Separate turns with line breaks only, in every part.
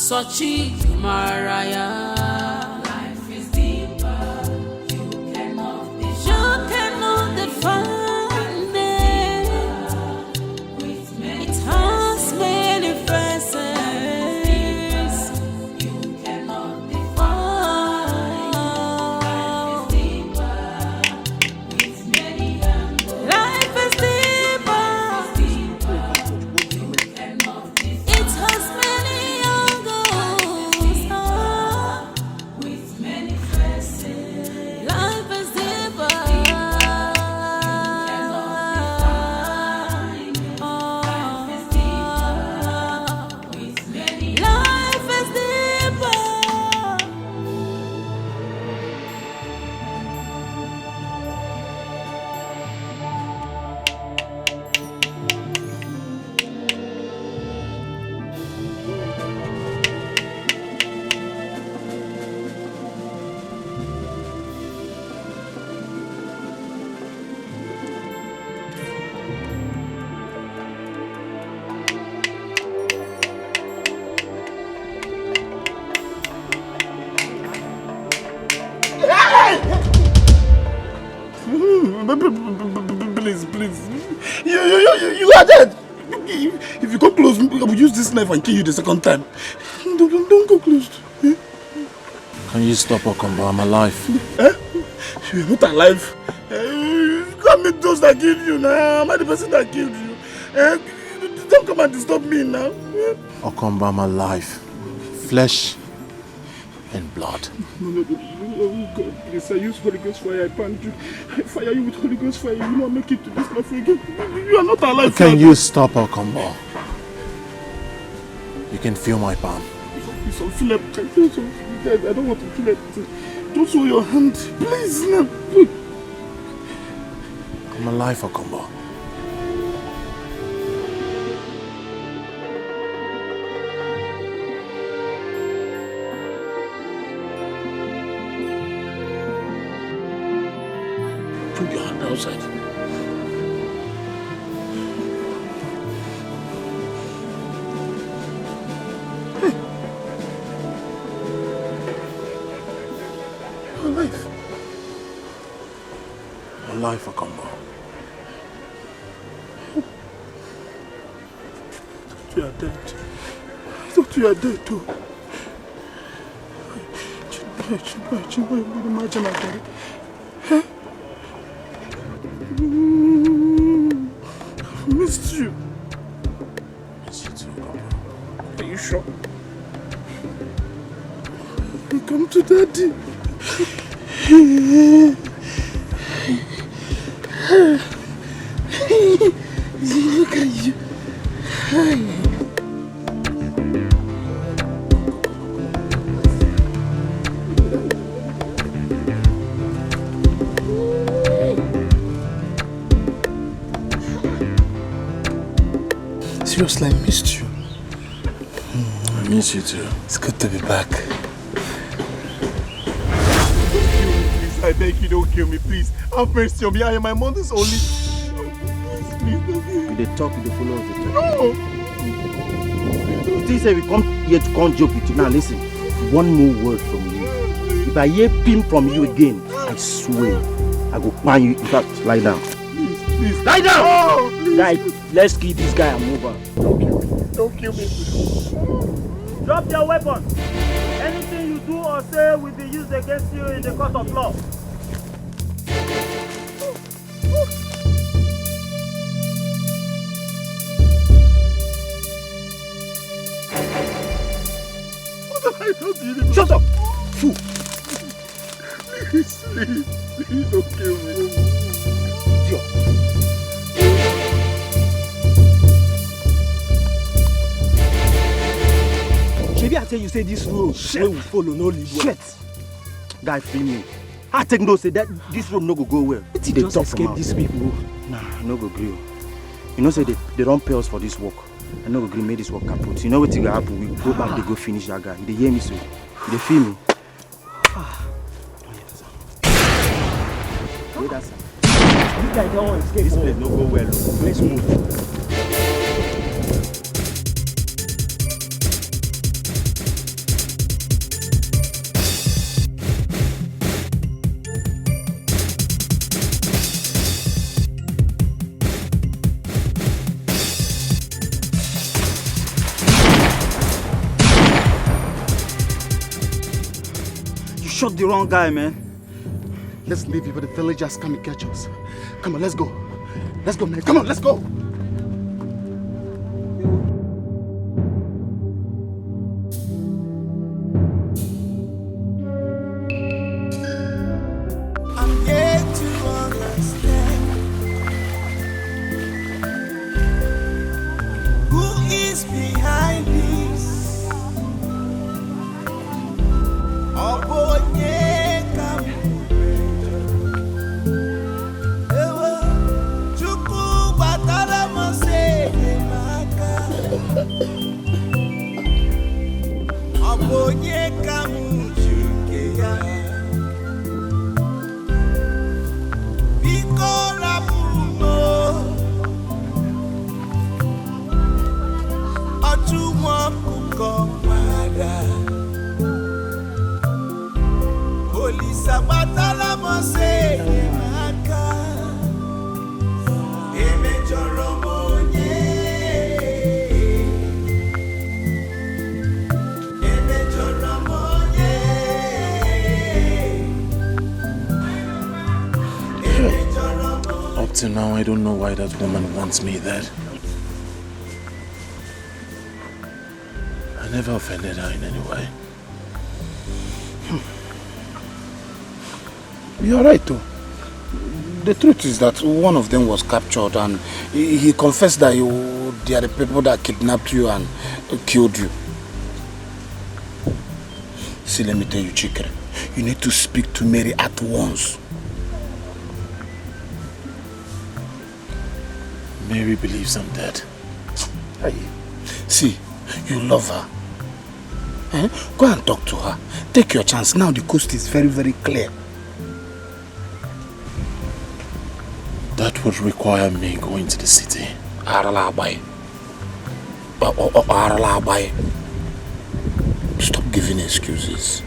Sochi Mariah. Life is deeper. You cannot define it. It has many faces. You cannot define. Life is deeper. With many angles. Life is deeper. You cannot define. It has many angles. With many faces. Life is deeper. You cannot define. Life is deeper. With many. Life is deeper.
Please. You are dead. If you come close, I will use this knife and kill you the second time. Don't go close.
Can you stop, Okombo? I'm alive.
You're not alive. You can't meet those that killed you now. I'm the person that killed you. Don't come and disturb me now.
Okombo, I'm alive. Flesh and blood.
No. God, please, I use Holy Ghost fire. I punish you. I fire you with Holy Ghost fire. You will not make it to this life again. You are not alive.
Can you stop, Okombo? You can feel my palm.
Please, I'll feel it. I don't want to feel it. Don't show your hand. Please, no.
I'm alive, Okombo.
Put your hand outside. You're alive.
I'm alive, Okombo.
You are dead. I thought you are dead too. Imagine I missed you.
Miss you too, Okombo.
Are you sure? Come to daddy. Look at you. Seriously, I missed you.
I miss you too.
It's good to be back.
Please, I beg you, don't kill me, please. Have mercy on me. I am my mother's only. Please.
They talk with the followers.
No!
They say we come here to come joke with you. Now listen, one more word from you. If I hear pim from you again, I swear, I go ban you. In fact, lie down.
Please.
Lie down!
Oh, please.
Like, let's kill this guy and move on.
Don't kill me.
Drop your weapon. Anything you do or say will be used against you in the court of law.
Shut up! Fool!
Please don't kill me.
Idiot. Maybe I tell you say this road we will follow Nollywood. Shit! Guy free me. I take no say that this road no go well.
They just escape these people.
Nah, no go gree. You know say they don't pay us for this work. I no go gree make this work kaput. You know what will happen? We go back, they go finish that guy. They hear me so. They feel me. Wait that side.
You guys don't escape.
This place no go well. Let's move. shot the wrong guy, man.
Let's leave before the villagers come and catch us. Come on, let's go. Let's go, man. Come on, let's go.
I'm yet to understand who is behind this. Oh boy, yeah, come
Up till now, I don't know why that woman wants me dead. I never offended her in any way.
You're right, though. The truth is that one of them was captured and he confessed that they are the people that kidnapped you and killed you. See, let me tell you, Chikere, you need to speak to Mary at once.
Mary believes I'm dead.
Hey, see, you love her. Eh? Go and talk to her. Take your chance. Now the coast is very, very clear.
That would require me going to the city.
Stop giving excuses.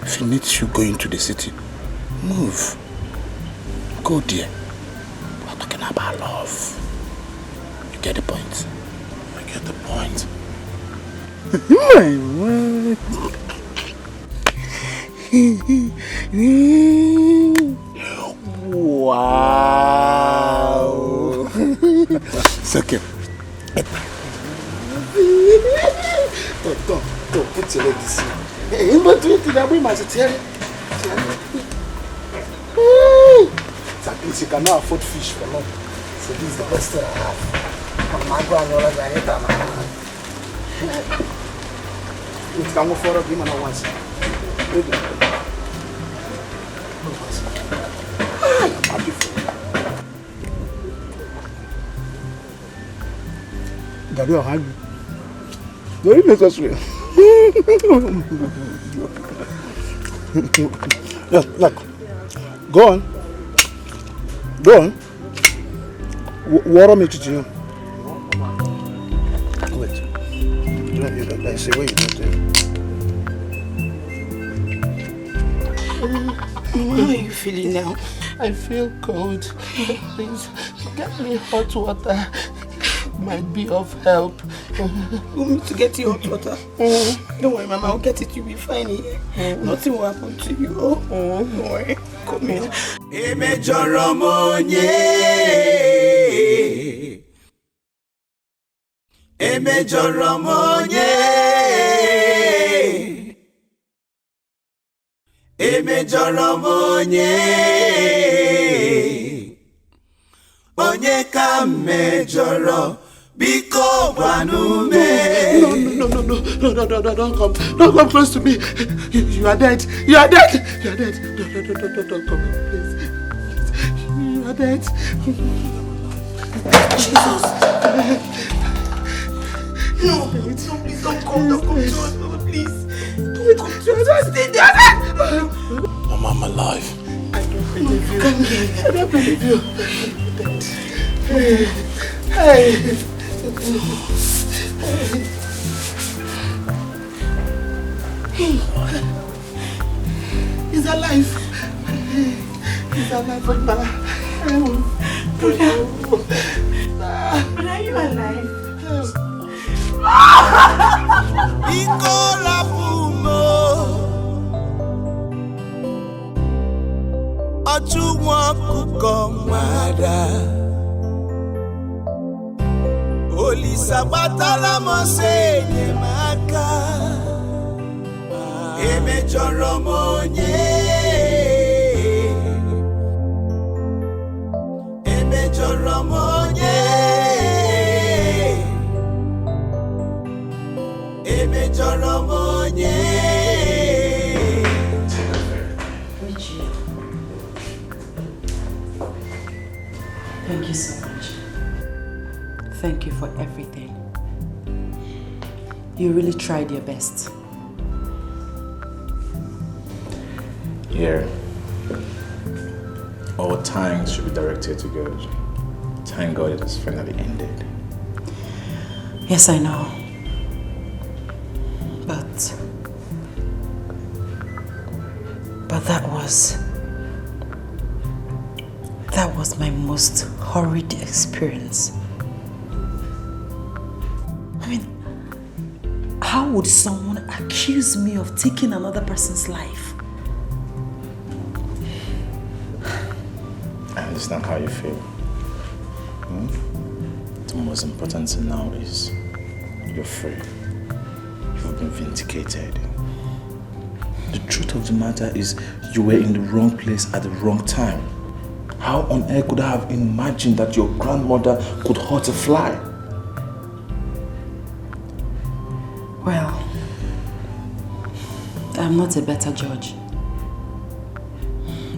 If it needs you going to the city, move. Go there. We're talking about love. You get the point?
I get the point.
My word. Wow. It's okay. Don't put your legs in. Hey, but wait till I bring my chair. At least you can now afford fish for long. So this is the best thing I have. My grandmother got it. You can go for a game and once. I'm happy for you. Daddy, I'll have you. Very necessary. Yeah, look. Go on. Go on. Water me to you. Wait. Let's see where you got there.
How are you feeling now?
I feel cold. Please, get me hot water. Might be of help.
You want me to get you hot water? Don't worry, Mama. I'll get it. You'll be fine here. Nothing will happen to you. Don't worry. Come here.
Onye ka mejọrọ biko gwanume.
No, don't come. Don't come close to me. You are dead. You are dead. You are dead. Don't come, please. You are dead.
Jesus. No, please don't come. Don't come to us, please. Don't come to us. Stay there.
Mama, I'm alive.
I don't believe you. Come here. I don't believe you. Hey. He's alive. He's alive, Brother,
are you alive?
Ikola pumo Olisa batala mose enyemaka emejọrọ m onye emejọrọ m onye emejọrọ m onye.
Thank you so much. Thank you for everything. You really tried your best.
Here, all thanks should be directed to God. Thank God it has finally ended.
Yes, I know. But that was my most horrid experience. I mean, how would someone accuse me of taking another person's life?
I understand how you feel. The most important thing now is you're free. You've been vindicated. The truth of the matter is you were in the wrong place at the wrong time. How on earth could I have imagined that your grandmother could hurt a fly?
Well, I'm not a better judge.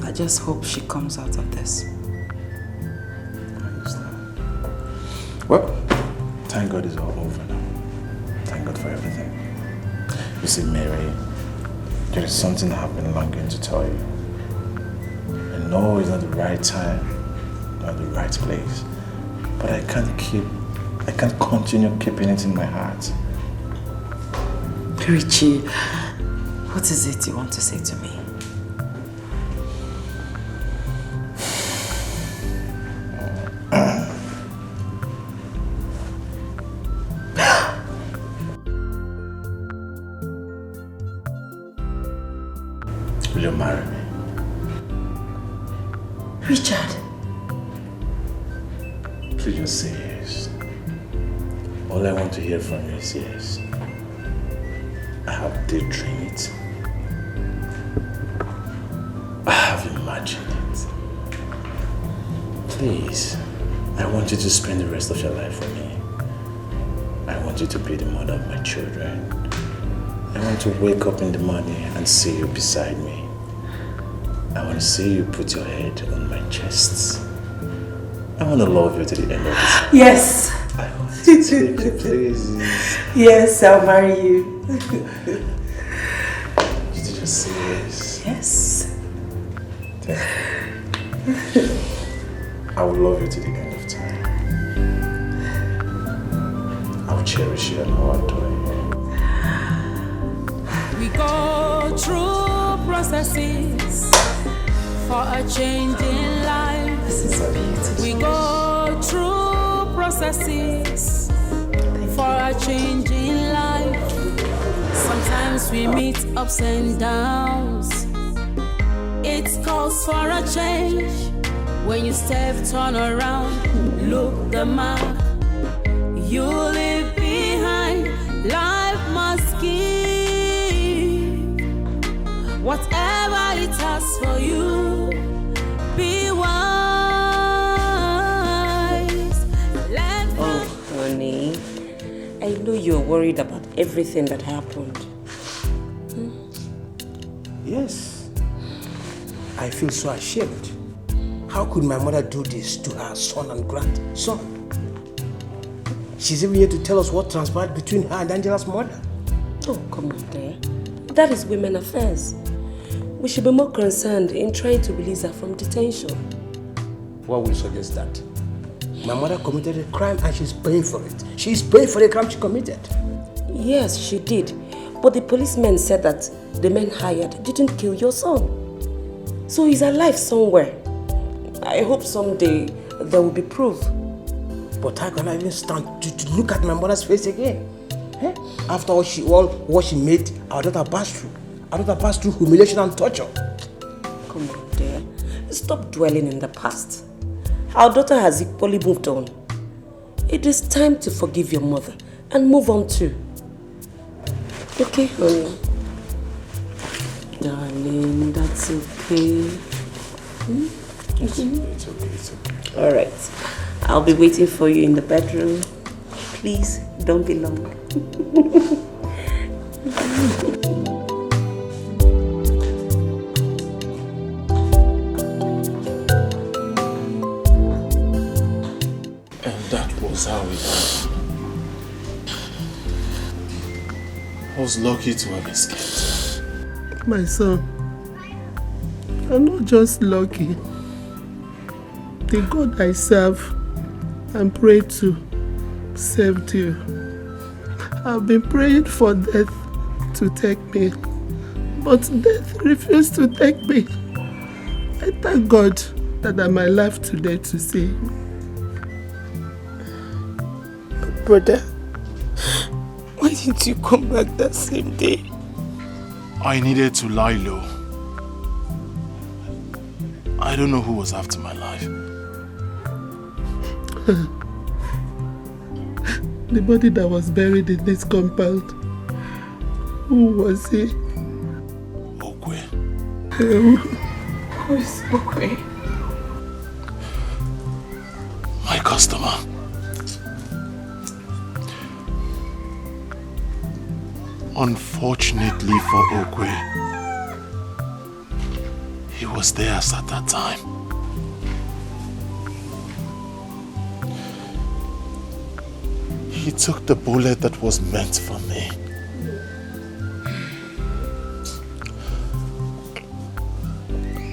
I just hope she comes out of this.
I understand. Well, thank God it's all over now. Thank God for everything. You see, Mary, there is something I've been longing to tell you. I know it's not the right time, not the right place, but I can't continue keeping it in my heart.
Richie, what is it you want to say to me?
Will you marry me?
Richard.
Please just say yes. All I want to hear from you is yes. I have daydreamed it. I have imagined it. Please, I want you to spend the rest of your life with me. I want you to be the mother of my children. I want to wake up in the morning and see you beside me. I want to see you put your head on my chest. I want to love you to the end of this.
Yes.
I want to take you places.
Yes, I'll marry you.
You just say yes.
Yes.
Thank you. I will love you to the end of time. I will cherish you and I will adore you.
We go through processes for a change in life.
This is so beautiful.
We go through processes for a change in life. Sometimes we meet ups and downs. It calls for a change. When you step, turn around, look the mark you leave behind. Life must give whatever it has for you. Be wise.
Oh, honey, I know you're worried about everything that happened.
Yes, I feel so ashamed. How could my mother do this to her son and grandson? She's even here to tell us what transpired between her and Angela's mother.
Oh, come on, dear. That is women affairs. We should be more concerned in trying to release her from detention.
What will suggest that? My mother committed a crime and she's paying for it. She's paying for the crime she committed.
Yes, she did. But the policemen said that the men hired didn't kill your son. So he's alive somewhere. I hope someday there will be proof.
But how can I even stand to look at my mother's face again? Eh? After what she made our daughter pass through. Our daughter passed through humiliation and torture.
Come on, dear. Stop dwelling in the past. Our daughter has equally moved on. It is time to forgive your mother and move on too. Okay, honey? Darling, that's okay.
It's okay.
All right. I'll be waiting for you in the bedroom. Please, don't be long.
And that was how it happened. I was lucky to have escaped.
My son, I'm not just lucky. The God I serve and pray to saved you. I've been praying for death to take me, but death refused to take me. I thank God that I'm alive today to see you.
Brother, why didn't you come back that same day?
I needed to lie low. I don't know who was after my life.
The body that was buried in this compound, who was he?
Okwe.
Who is Okwe?
My customer. Unfortunately for Okwe, he was there at that time. He took the bullet that was meant for me.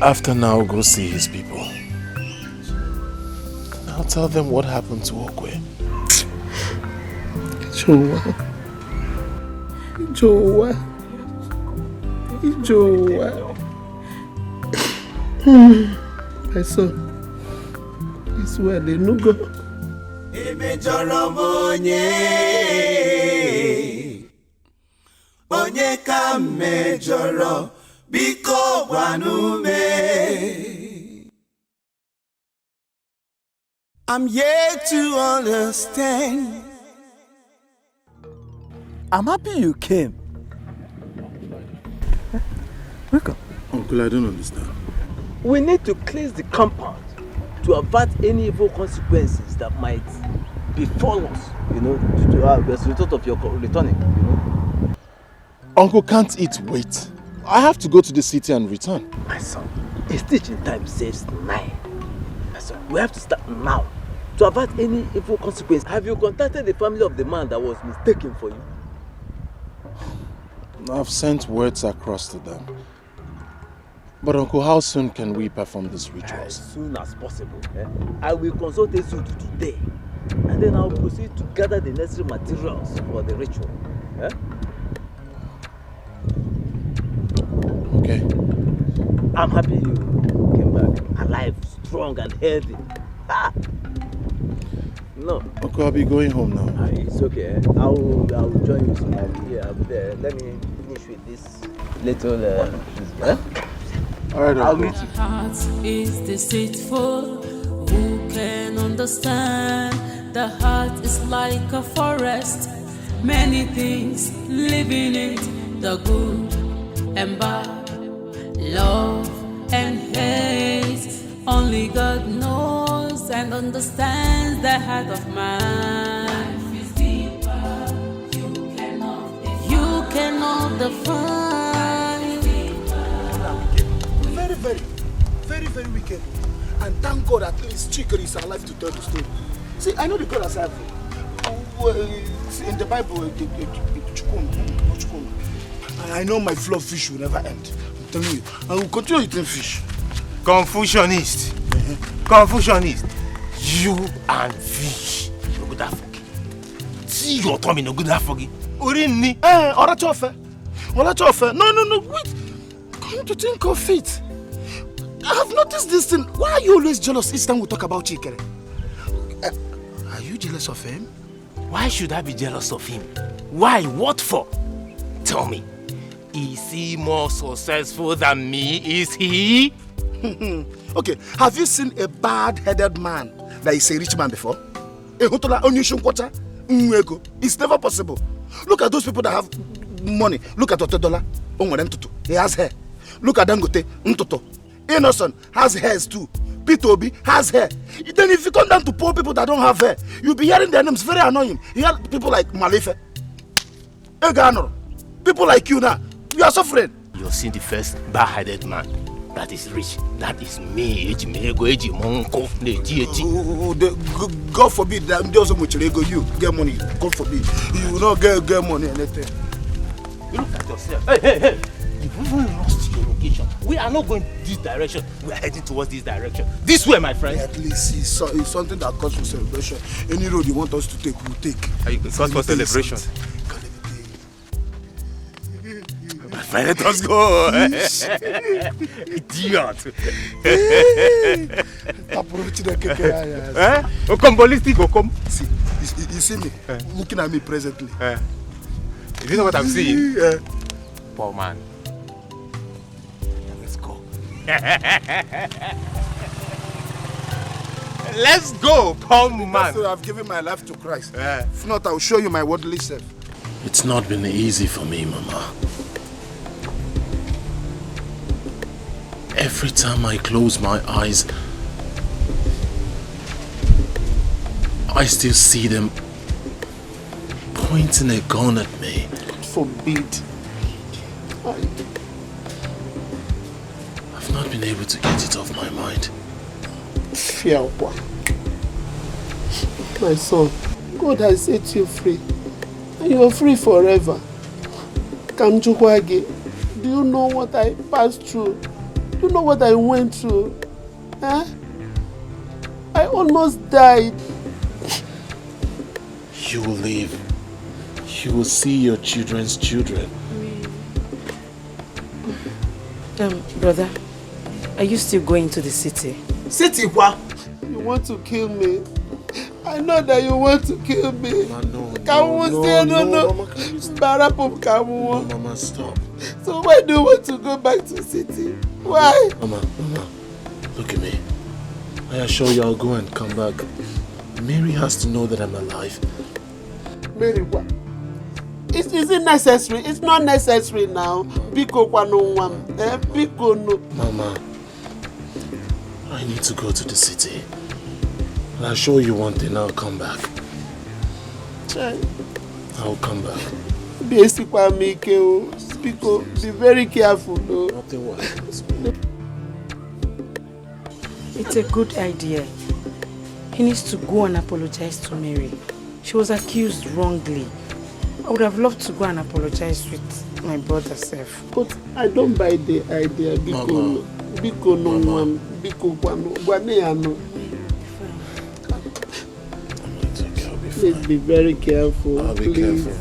After now, go see his people. I'll tell them what happened to Okwe.
Joa. My son, it's where they no go.
Onye ka mejọrọ biko gwanume. I'm yet to understand.
I'm happy you came. Welcome.
Uncle, I don't understand.
We need to cleanse the compound to avert any evil consequences that might befall us, as a result of your returning,
Uncle can't it wait? I have to go to the city and return.
My son, a stitch in time saves 9. My son, we have to start now to avert any evil consequences. Have you contacted the family of the man that was mistaken for you?
I've sent words across to them. But Uncle, how soon can we perform these rituals?
As soon as possible. I will consult you today. And then I'll proceed to gather the necessary materials for the ritual.
Okay.
I'm happy you came back alive, strong and healthy. No.
Uncle, I'll be going home now.
It's okay. I'll join you soon. I'll be there. Let me finish with this little
Alright,
I'll meet you.
The heart is deceitful. Who can understand? The heart is like a forest. Many things live in it. The good and bad, love and hate. Only God knows and understands the heart of man. Life is deeper. You cannot define.
Very wicked. And thank God at least Chikere is alive to tell the story. See, I know the God has helped me. In the Bible, I know my flow of fish will never end. I'm telling you. I will continue eating fish.
Confucianist. Confucianist. You and fish. No good at forget. See your tummy, no good at forget. Urini.
Orachofe. No, wait. Come to think of it. I have noticed this thing. Why are you always jealous each time we talk about Chikere? Are you jealous of him?
Why should I be jealous of him? Why? What for? Tell me. Is he more successful than me? Is he?
Okay, have you seen a bad-headed man that is a rich man before? It's never possible. Look at those people that have money. Look at Otedola. He has hair. Look at Dangote. Innocent has hairs too. P2B has hair. Then if you come down to poor people that don't have hair, you'll be hearing their names. Very annoying. You hear people like Malefe, Eganor, people like you now. You are suffering.
You're seeing the first bar-headed man that is rich. That is me.
God forbid that doesn't much ego. You get money. God forbid. You will not get money and anything.
You look at yourself. Hey. You've even lost your location. We are not going this direction. We are heading towards this direction. This way, my friend.
At least it's something that calls for celebration. Any road you want us to take, we'll take.
Are you calls for celebration? My friend, let us go. Idiot.
Approach the keke.
Come ballistic, come.
See, you see me looking at me presently.
You know what I'm seeing? Poor man. Let's go. Let's go, poor man.
So I've given my life to Christ. If not, I'll show you my worldly self.
It's not been easy for me, Mama. Every time I close my eyes, I still see them pointing a gun at me.
Forbid.
I've not been able to get it off my mind.
My son, God has set you free. And you are free forever. Kamchukwage, do you know what I passed through? Do you know what I went through? I almost died.
You will live. You will see your children's children.
Brother, are you still going to the city?
City what? You want to kill me? I know that you want to kill me.
No, Mama, stop.
So why do you want to go back to the city? Why?
Mama, look at me. I assure you I'll go and come back. Mary has to know that I'm alive.
Mary, what? Is it necessary? It's not necessary now. Biko no.
Mama, I need to go to the city. And I'll show you one thing, I'll come back. I'll come back.
Be very careful though.
Nothing will happen to me.
It's a good idea. He needs to go and apologize to Mary. She was accused wrongly. I would have loved to go and apologize with my brother self.
But I don't buy the idea. Biko no. Please be very careful.
I'll be careful.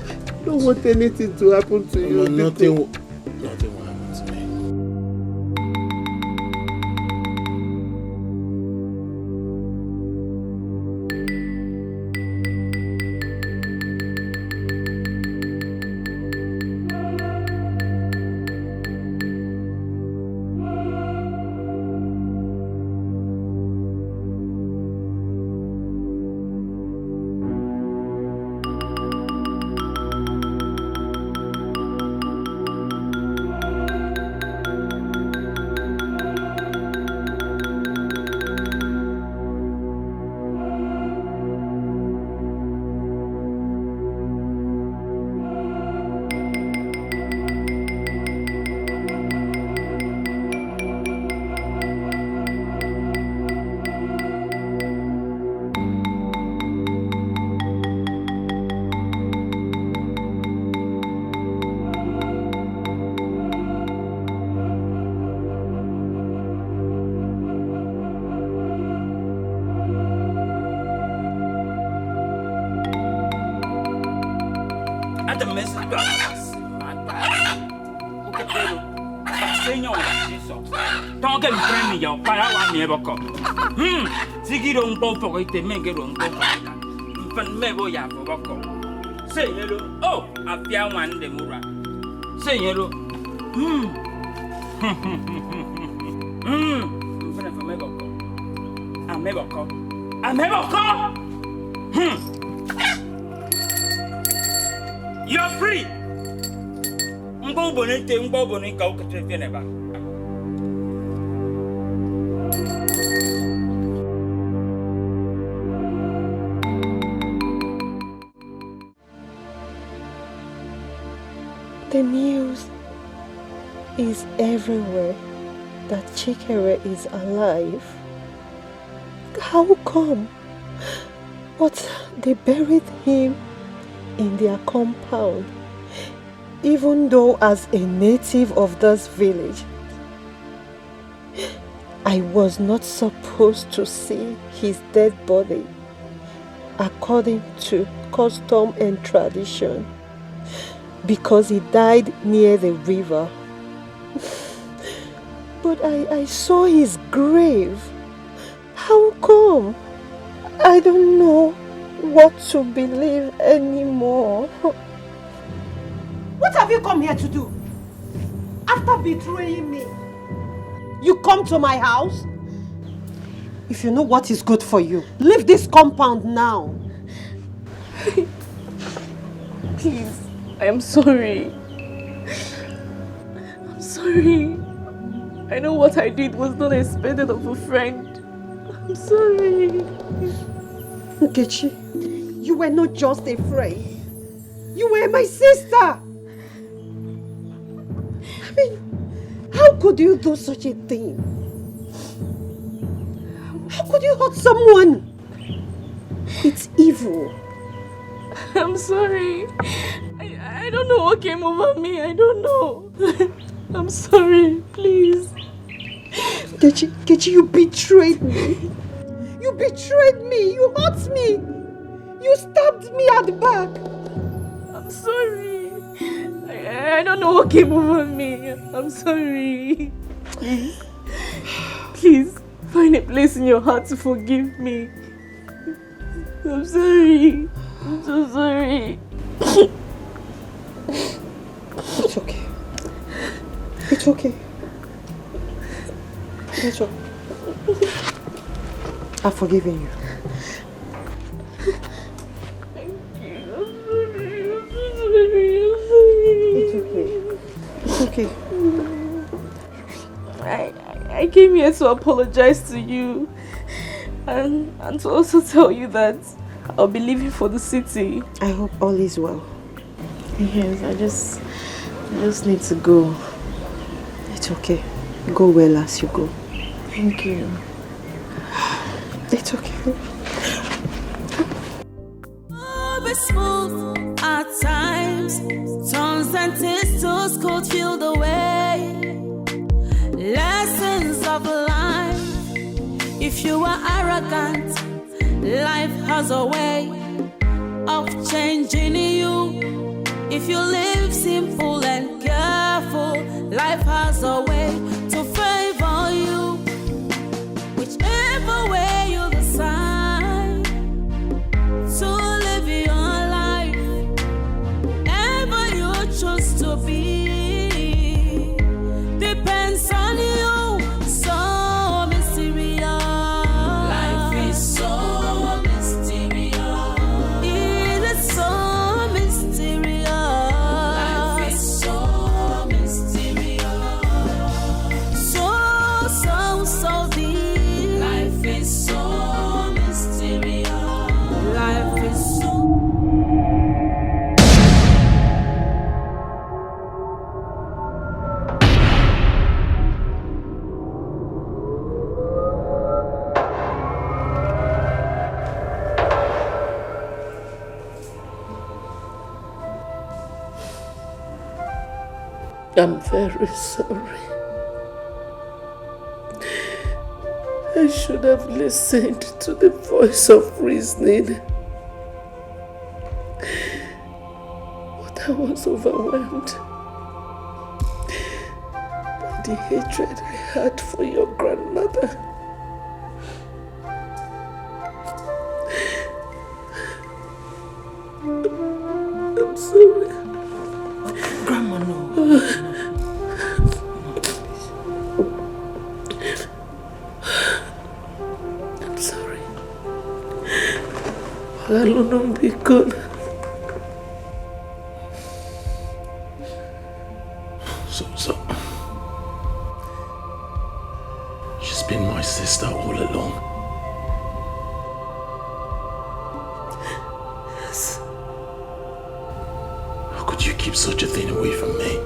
I don't want anything to happen to you.
Nothing will happen to me.
Oh, I fear one the Mura. Say yellow.
I'm ever come. You're free.
The news is everywhere that Chikere is alive. How come? But they buried him in their compound, even though as a native of this village, I was not supposed to see his dead body according to custom and tradition, because he died near the river. But I saw his grave. How come? I don't know what to believe anymore.
What have you come here to do? After betraying me, you come to my house? If you know what is good for you, leave this compound now.
Please, I am sorry. I'm sorry. I know what I did was not expected of a friend. I'm sorry.
Nkechi, you were not just a friend. You were my sister. I mean, how could you do such a thing? How could you hurt someone? It's evil.
I'm sorry. I don't know what came over me. I don't know. I'm sorry. Please.
Nkechi, you betrayed me. You betrayed me. You hurt me. You stabbed me at the back.
I'm sorry. I don't know what came over me. I'm sorry. Please. Please, find a place in your heart to forgive me. I'm sorry. I'm so sorry.
It's okay. It's okay. It's okay. I've forgiven you. It's okay. It's okay.
I came here to apologize to you and to also tell you that I'll be leaving for the city.
I hope all is well.
Yes, I just need to go.
It's okay. Go well as you go.
Thank you.
It's okay.
Be smooth at times, tongues and thistles could feel the way. Lessons of life. If you are arrogant, life has a way of changing you. If you live simple and careful, life has a way to favor you. Whichever way you decide to live your life, ever you choose to be, depends on you. So mysterious. Life is so mysterious. It is so mysterious. Life is so mysterious. So deep. Life is so mysterious. Life is so.
I'm very sorry. I should have listened to the voice of reasoning. But I was overwhelmed by the hatred I had for your grandmother. I'm sorry.
Grandma, no.
I'm sorry. Alone be good.
So, she's been my sister all along.
Yes.
How could you keep such a thing away from me?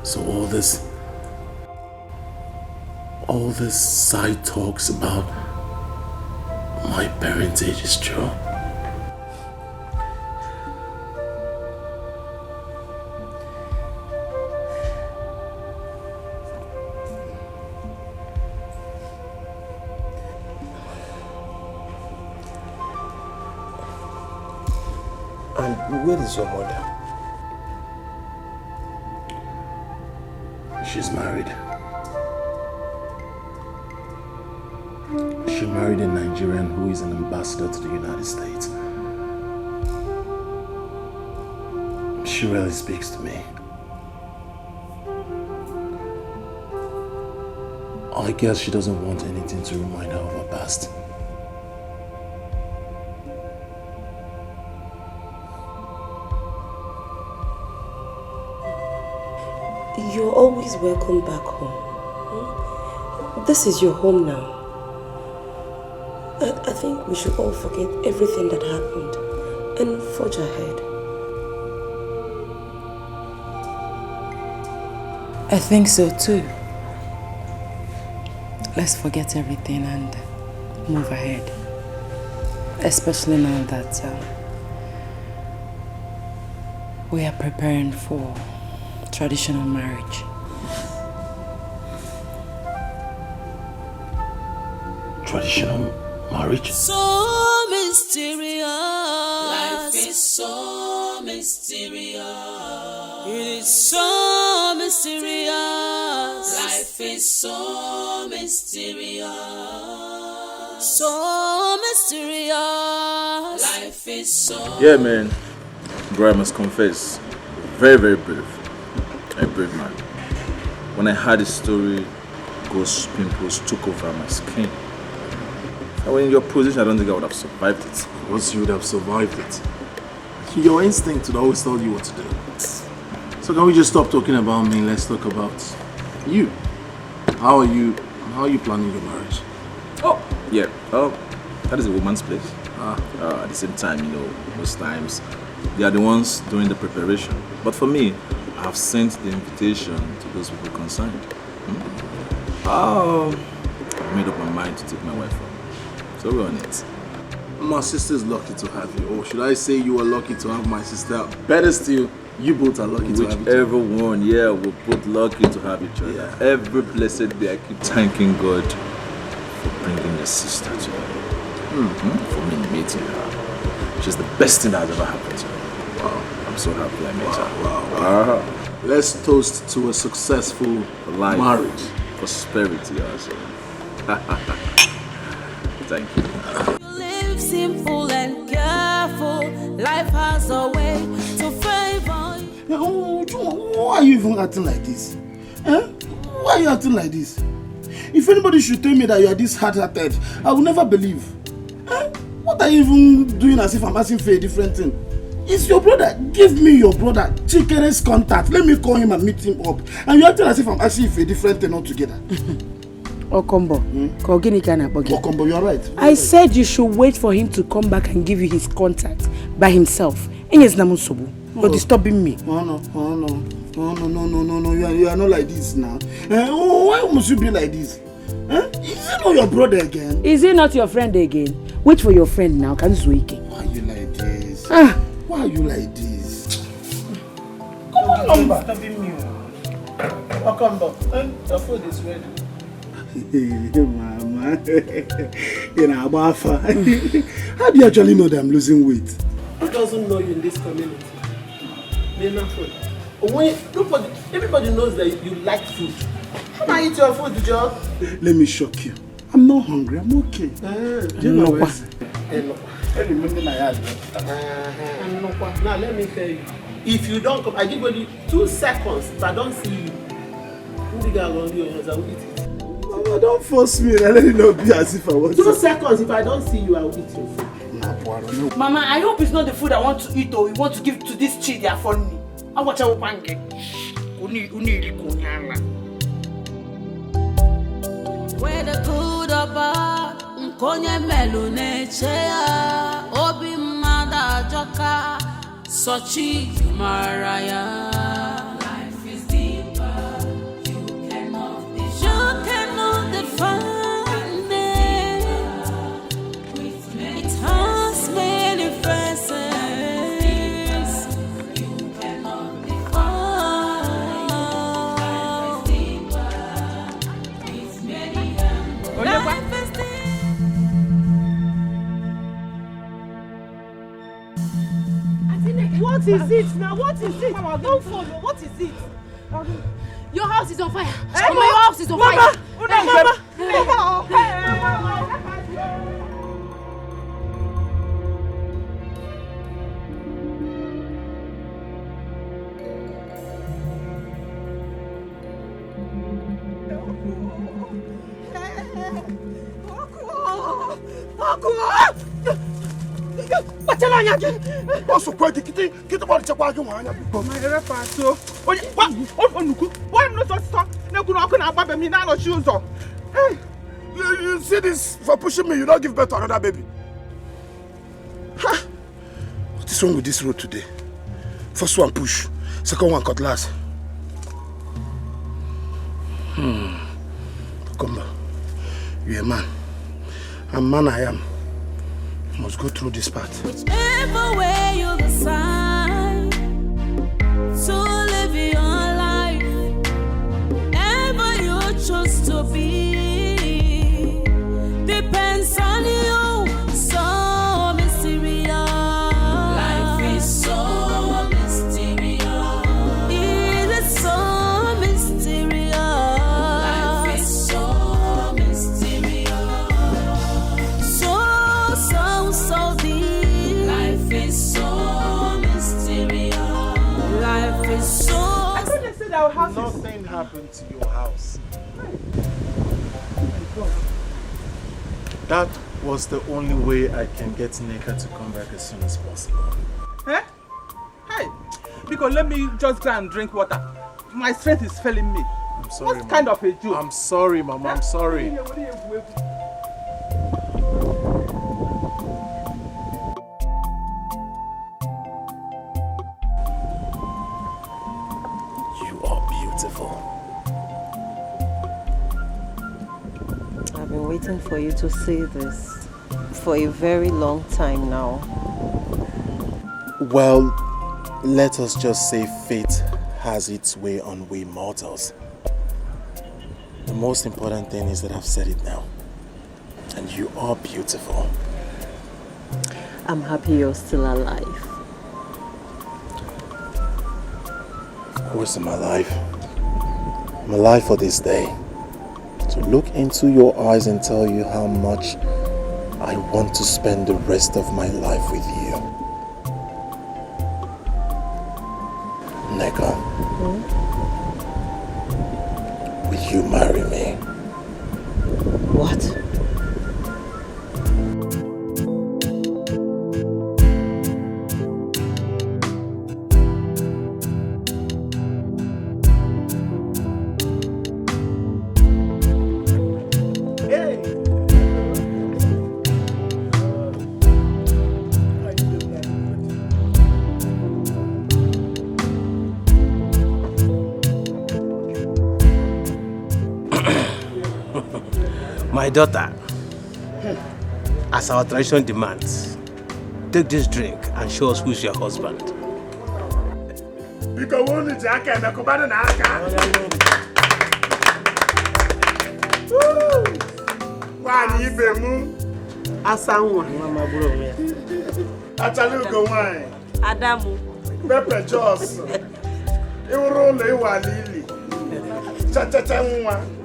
So all this side talks about my parentage is true.
And where is your mother?
She's married. She married a Nigerian who is an ambassador to the United States. She rarely speaks to me. I guess she doesn't want anything to remind her of her past.
You're always welcome back home. This is your home now. I think we should all forget everything that happened and forge ahead.
I think so too. Let's forget everything and move ahead. Especially now that we are preparing for traditional marriage.
Traditional marriage?
So mysterious. Life is so mysterious. It is so mysterious. Life is so mysterious. So mysterious. Life is so.
Yeah, man. Bro, I must confess, very, very brave. A brave man. When I heard his story, ghost pimples took over my skin. And when in your position, I don't think I would have survived it.
Of course you would have survived it. Your instinct would always tell you what to do. So can we just stop talking about me and let's talk about you? How are you planning your marriage?
Oh, yeah. That is a woman's place. At the same time, most times they are the ones doing the preparation. But for me, I've sent the invitation to those people concerned. I've made up my mind to take my wife home. So we're on it.
My sister's lucky to have you. Or should I say you are lucky to have my sister? Better still, you both are lucky to have each other.
Whichever one, yeah, we're both lucky to have each other. Yeah. Every blessed day I keep thanking God for bringing your sister to me. For me meeting her. She's the best thing that has ever happened to me. Wow. I'm so happy I met her.
Wow. Let's toast to a successful
life,
marriage.
Prosperity also. Thank you.
Live simple and careful. Life has a way to favor you.
Why are you even acting like this? Why are you acting like this? If anybody should tell me that you are this hard-hearted, I will never believe. What are you even doing as if I'm asking for a different thing? It's your brother. Give me your brother Chikere's contact. Let me call him and meet him up. And you're acting as if I'm asking for a different thing altogether.
Okombo,
Okombo, you're right.
I said you should wait for him to come back and give you his contact by himself. You're disturbing me.
No. You are not like this now. Why must you be like this? Is he not your brother again?
Is he not your friend again? Wait for your friend now.
Why are you like this? Why are you like this? Come on, number. Disturbing me. Okombo, the food is ready. Mama, how do you actually know that I'm losing weight?
Who doesn't know you in this community? Everybody knows that you like food. Come and eat your food, Joe.
Let me shock you. I'm not hungry. I'm okay.
Do you know what?
Now let me tell you. If you don't come, I give you 2 seconds. If I don't see you,
Mama, don't force me. Let it not be as if I want
2 seconds. If I don't see you, I will eat your food.
Mama, I hope it's not the food I want to eat or you want to give to this child they are for me. I watch our pancake.
Where the good or bad, Nkonye melune chea, Obi mada joka, Sochi maraya. Life is deeper, you cannot define it. It has many faces, you cannot define. Life is deeper, with many hands. Life is deeper.
What is it now? What is it? Don't follow. What is it?
Your house is on fire.
Hey,
Mama, your house is on fire.
Also, quite get about the wagon.
My reference, so what? Why am I not stop? No, good, I can't me now. Shoes on.
Hey, you see this for pushing me? You don't give birth to another baby. Huh? What is wrong with this road today? First one push, second one cutlass. Come back. You're a man. And man I am. Must go through this part.
Whichever way you decide to live your life, ever you choose to be, depends on you. So mysterious. Life is so mysterious. It is so mysterious. Life is so mysterious. So deep. Life is so mysterious. Life is so.
I thought they said our house.
Nothing happened to your house. That was the only way I can get Neka to come back as soon as possible.
Eh? Hey, because let me just go and drink water. My strength is failing me.
I'm sorry,
what kind of a joke?
I'm sorry, Mama. I'm sorry.
I've been waiting for you to say this for a very long time now.
Well, let us just say fate has its way on we mortals. The most important thing is that I've said it now. And you are beautiful.
I'm happy you're still alive.
Of course I'm alive. I'm alive for this day. To look into your eyes and tell you how much I want to spend the rest of my life with you. Neka, will you marry me?
What?
My daughter, as our tradition demands, take this drink and show us who's your husband.
Because one is a can of One even
Asanwa.
Atalugo wine.
Adamu.
Pepper Joss. You roll a walili. Chachacha.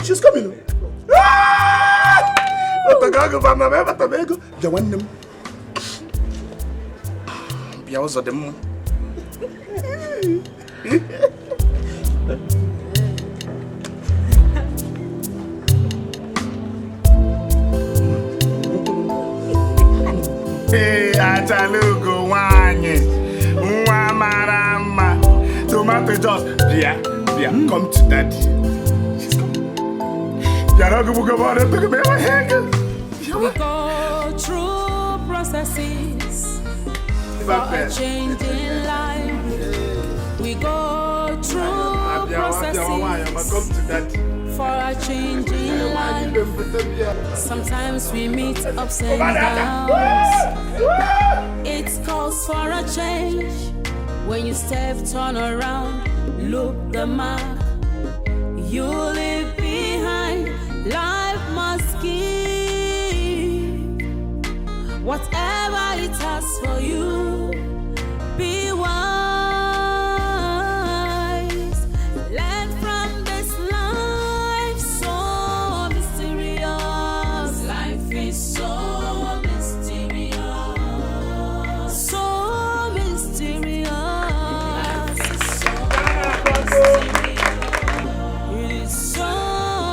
She's coming. Otogago ba mama ba tabego. Ja wannem. Bia ozo dem. Hey, Achalugo wanye. Nwa marama. Tomato juice. Bia, come to daddy. She's coming.
We go through processes for a change in life. We go through processes for a change in life. Sometimes we meet ups and downs. It calls for a change. When you step, turn around, look the mark. You leave behind. Life must give whatever it has for you. Be wise. Learn from this life so mysterious. Life is so mysterious. So mysterious. Life is so mysterious. It is so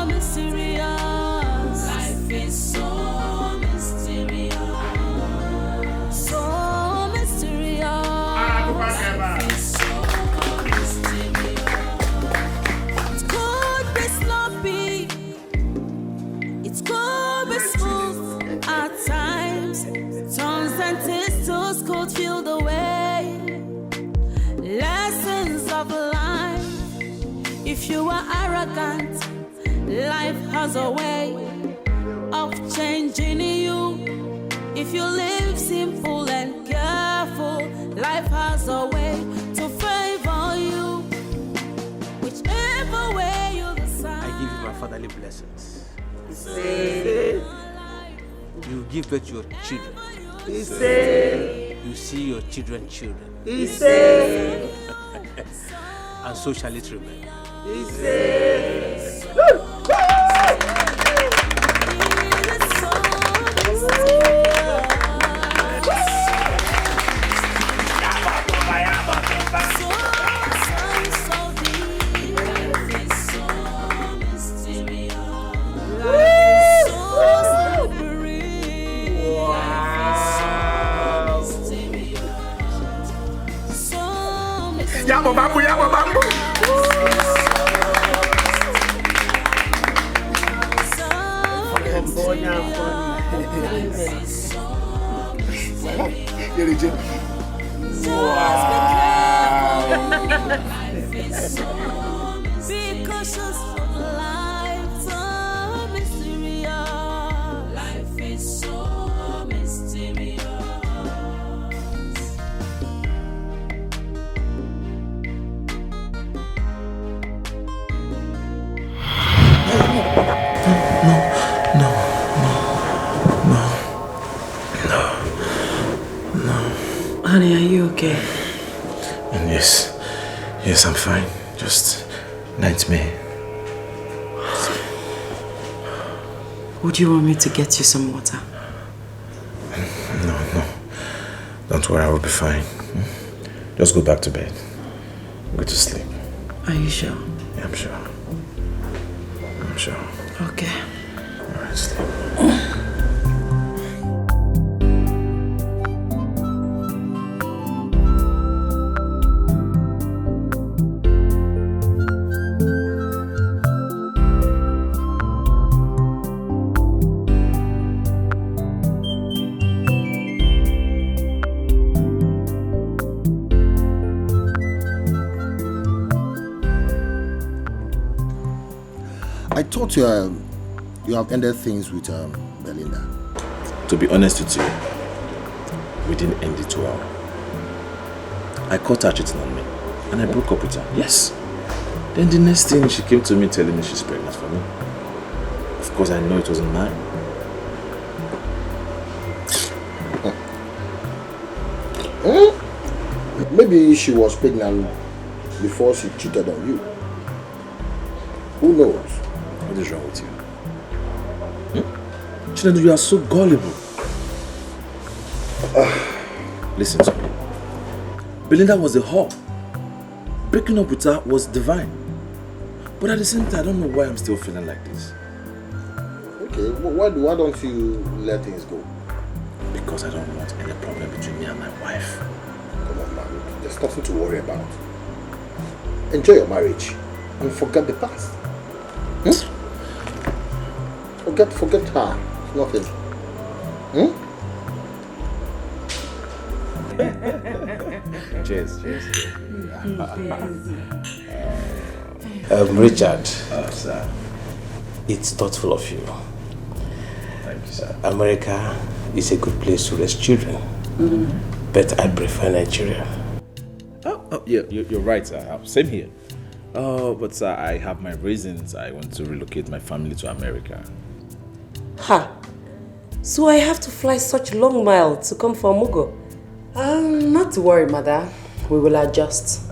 mysterious. Life is so mysterious. So mysterious. Life is so mysterious. It could be sloppy. It could be smooth at times. Tongues and thistles could feel the way. Lessons of life. If you are arrogant, life has a way of changing you. If you live simple and careful, life has a way to favor you. Whichever way you decide.
I give you my fatherly blessings. You give birth to your children. You see your children's children. And so shall it remain.
Yabo bambu, yabo bambu.
Be cautious of life, so mysterious. Life is so mysterious.
Honey, are you okay?
Yes, I'm fine. Just nightmare.
Would you want me to get you some water?
No. Don't worry, I will be fine. Just go back to bed. Go to sleep.
Are you sure?
Yeah, I'm sure.
Okay.
Alright, sleep.
I thought you have ended things with Belinda.
To be honest with you, we didn't end it well. I caught her cheating on me and I broke up with her. Yes. Then the next thing, she came to me telling me she's pregnant for me. Of course, I know it wasn't mine.
Maybe she was pregnant before she cheated on you. Who knows?
What is wrong with you? Chinedu, you are so gullible. Listen to me. Belinda was a whore. Breaking up with her was divine. But at the same time, I don't know why I'm still feeling like this.
Okay, why don't you let things go?
Because I don't want any problem between me and my wife.
Come on, man. There's nothing to worry about. Enjoy your marriage and forget the past. Forget her. It's nothing.
Cheers.
Richard.
Sir.
It's thoughtful of you.
Thank you, sir.
America is a good place to raise children. But I prefer Nigeria.
Oh, yeah, you're right, sir. Same here. But sir, I have my reasons. I want to relocate my family to America.
Ha! So I have to fly such long mile to come for Mugo?
Not to worry, mother. We will adjust.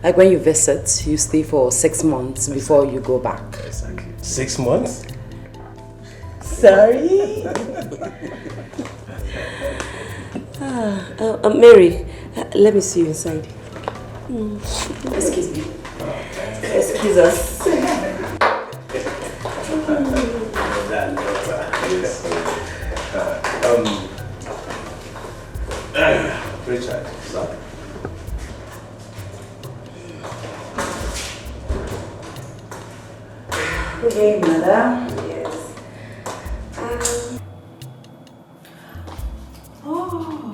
Like when you visit, you stay for 6 months before you go back.
Exactly.
6 months?
Sorry? Mary, let me see you inside. Excuse me. Excuse us.
Richard, sorry.
Okay, mother.
Yes.
Oh,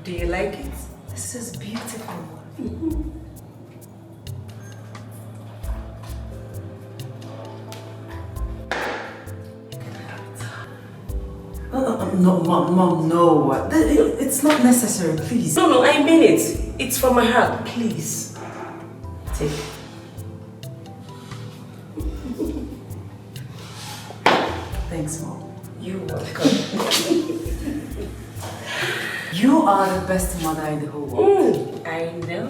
do you like it? This is beautiful. No, Mom, no. It's not necessary, please.
No, I mean it. It's from my heart, please. Take it.
Thanks, Mom.
You're welcome.
You are the best mother in the whole world.
I know.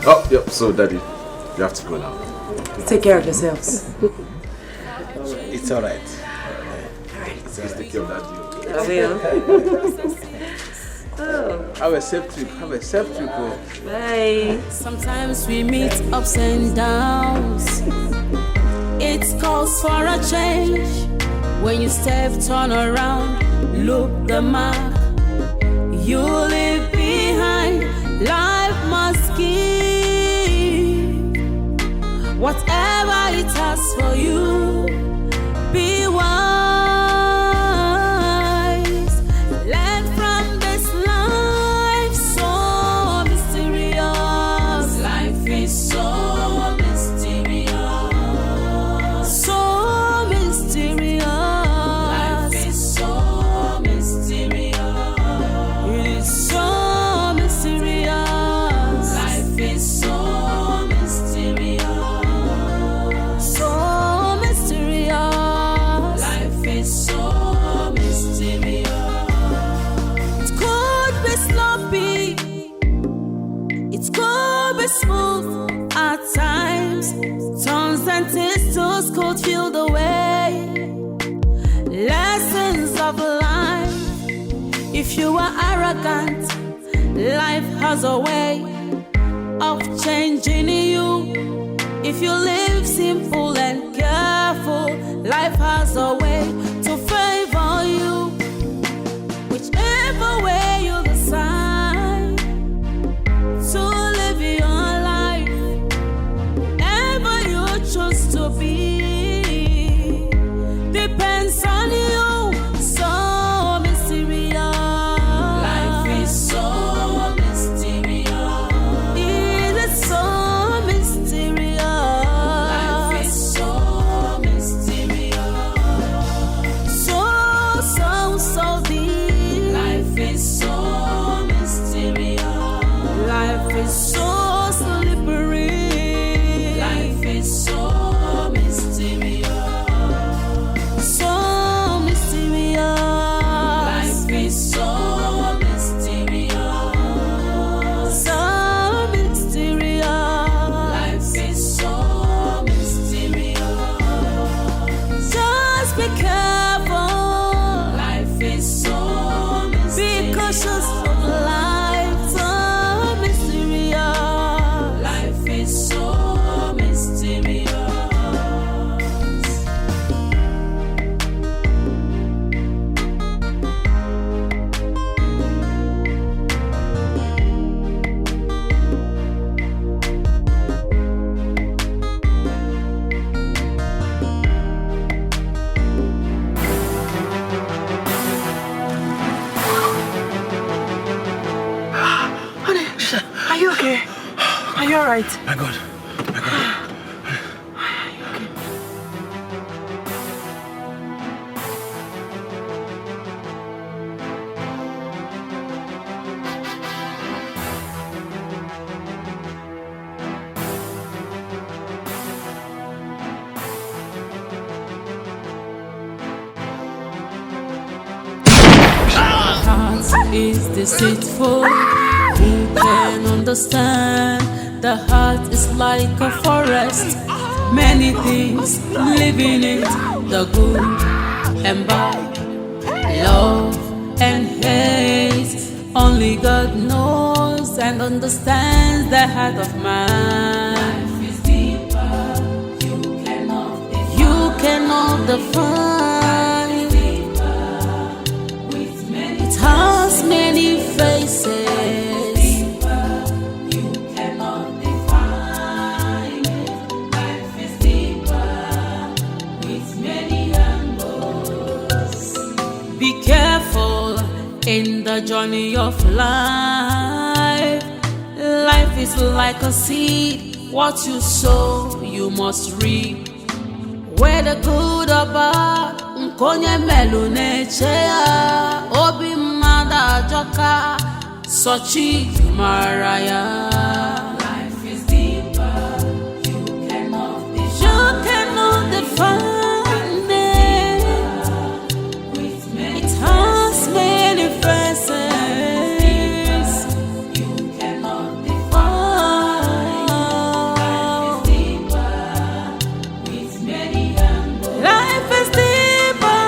Oh, yep, so Daddy, you have to go now.
Take care of yourselves.
It's alright.
Please take care of Daddy.
I will.
Have a safe trip. Oh.
Bye.
Sometimes we meet ups and downs. It calls for a change. When you step, turn around, look the mark. You leave behind. Life must give whatever it has for you. Be wise. Learn from this life, so mysterious. Life is so mysterious. So mysterious. Life is so mysterious. It is so mysterious. Life is so mysterious. So mysterious. Life is so mysterious. It could be sloppy. It could be smooth at times. Turns and twists could feel the way. Lessons of life. If you are arrogant, life has a way of changing you. If you live simple and careful, life has a way to favor you. Whichever way you decide to live your life, ever you choose to be, depends on you. So mysterious. Life is so mysterious. It is so mysterious. Life is so mysterious.
you alright?
My God. My God.
Is deceitful, who can understand? The heart is like a forest, many things living in it, the good and bad, love and hate. Only God knows and understands the heart of man. Life is deeper, you cannot define. Has many faces. You cannot define it. Life is deeper with many angles. Be careful in the journey of life. Life is like a seed. What you sow, you must reap. Whether good or bad, nkonye melu nechea. Obi mada joka, sochi maraya. Life is deeper, you cannot define it. It has many faces. You cannot define. Life is deeper with many angles. Life is deeper.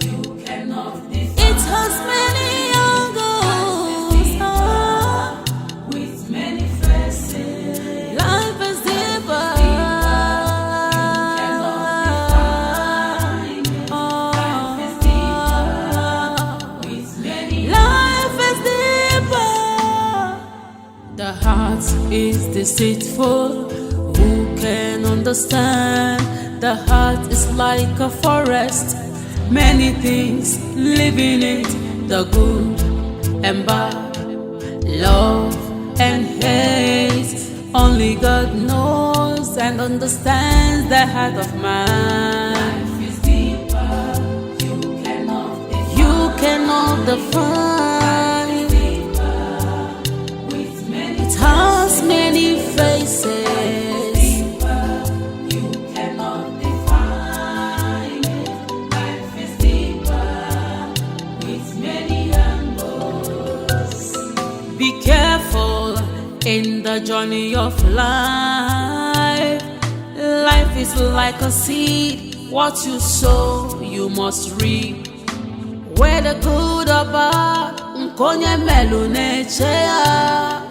You cannot define. It has many angles with many faces. Life is deeper. You cannot define it. Life is deeper with many. Life is deeper. The heart is deceitful. Who can understand? The heart is like a forest, many things living in it, the good and bad, love and hate. Only God knows and understands the heart of man. Life is deeper, you cannot define. It has many faces. Be careful in the journey of life. Life is like a seed. What you sow, you must reap. Whether good or bad, nkonye melu nechea.